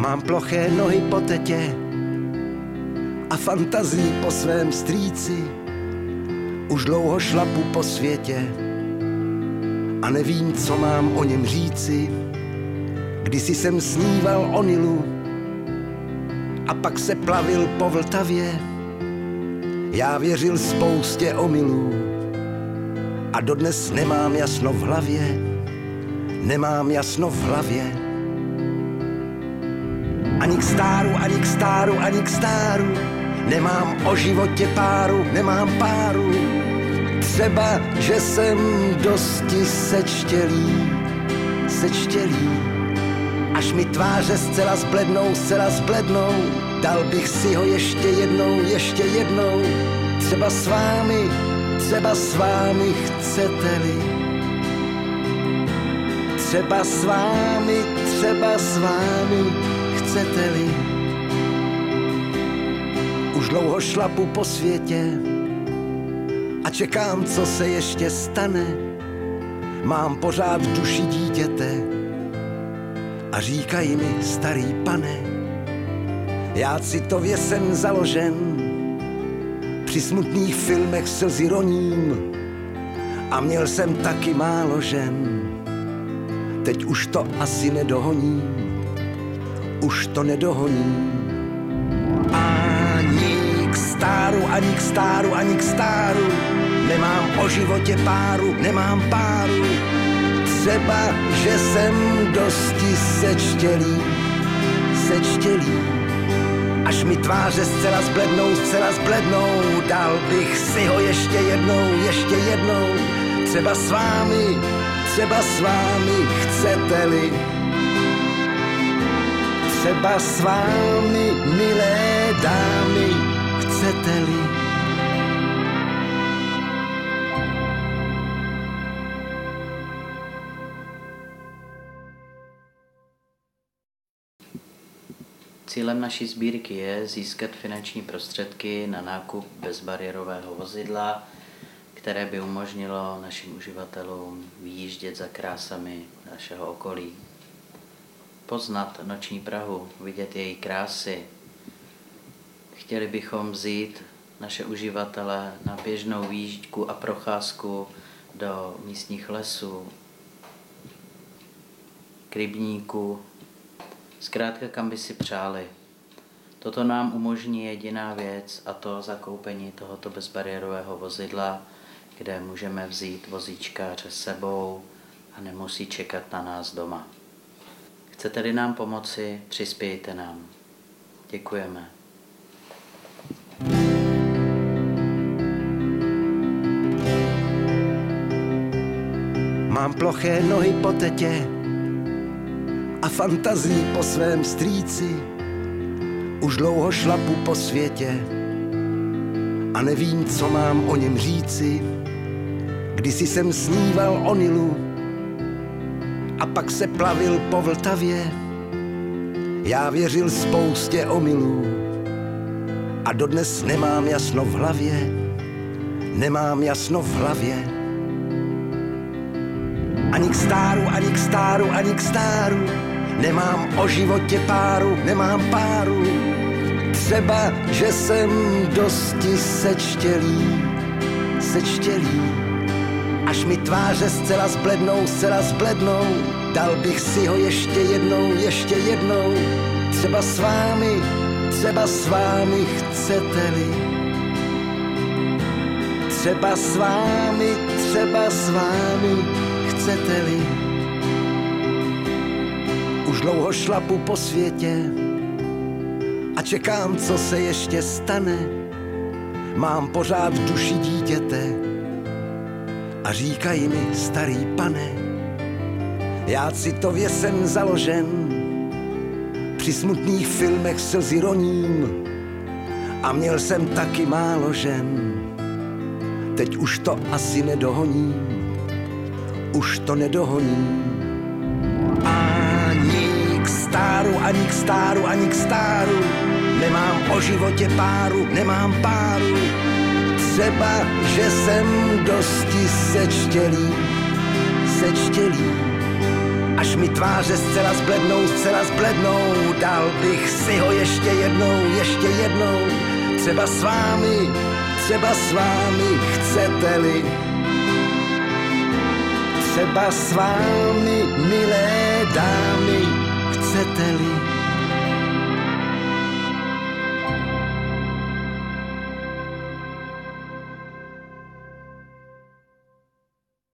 Mám ploché nohy po tetě a fantazii po svém strýci. Už dlouho šlapu po světě a nevím, co mám o něm říci. Kdysi jsem sníval o Nilu a pak se plavil po Vltavě. Já věřil spoustě omylů a dodnes nemám jasno v hlavě. Nemám jasno v hlavě. Ani k stáru, ani k stáru, ani k stáru. Nemám o životě páru, nemám páru. Třeba, že jsem dosti sečtělý. Až mi tváře zcela zblednou, dal bych si ho ještě jednou. Třeba s vámi chcete-li. Třeba s vámi chcete-li. Už dlouho šlapu po světě a čekám, co se ještě stane. Mám pořád v duši dítěte a říkají mi, starý pane, já citově jsem založen, při smutných filmech slzy roním a měl jsem taky málo žen. Teď už to asi nedohoním, už to nedohoním. Ani k stáru, ani k stáru, nemám o životě páru, nemám páru. Třeba, že jsem dosti sečtělý. Až mi tváře zcela zblednou, dal bych si ho ještě jednou. Třeba s vámi chcete-li. Třeba s vámi, milé dámy, chcete-li. Cílem naší sbírky je získat finanční prostředky na nákup bezbariérového vozidla, které by umožnilo našim uživatelům vyjíždět za krásami našeho okolí. Poznat noční Prahu, vidět její krásy. Chtěli bychom vzít naše uživatele na běžnou výjížďku a procházku do místních lesů, k rybníku, zkrátka kam by si přáli. Toto nám umožní jediná věc, a to zakoupení tohoto bezbariérového vozidla, kde můžeme vzít vozíčkáře s sebou a nemusí čekat na nás doma. Chcete-li nám pomoci, přispějte nám. Děkujeme. Mám ploché nohy po tetě a fantazii po svém strýci. Už dlouho šlapu po světě a nevím, co mám o něm říci. Kdysi jsem sníval o Nilu a pak se plavil po Vltavě. Já věřil spoustě omylů a dodnes nemám jasno v hlavě. Nemám jasno v hlavě. Ani k stáru, ani k stáru, ani k stáru. Nemám o životě páru, nemám páru. Třeba, že jsem dosti sečtělý. Až mi tváře zcela zblednou, dal bych si ho ještě jednou. Třeba s vámi chcete-li. Třeba s vámi chcete-li. Už dlouho šlapu po světě a čekám, co se ještě stane. Mám pořád v duši dítěte a říkají mi, starý pane, já citově jsem založen, při smutných filmech slzy roním a měl jsem taky málo žen. Teď už to asi nedohoním, už to nedohoním. Ani k stáru, ani k stáru, nemám o životě páru, nemám páru. Třeba, že jsem dosti sečtělý. až mi tváře zcela zblednou, dal bych si ho ještě jednou, třeba s vámi, chcete-li. Třeba s vámi, milé dámy, chcete-li.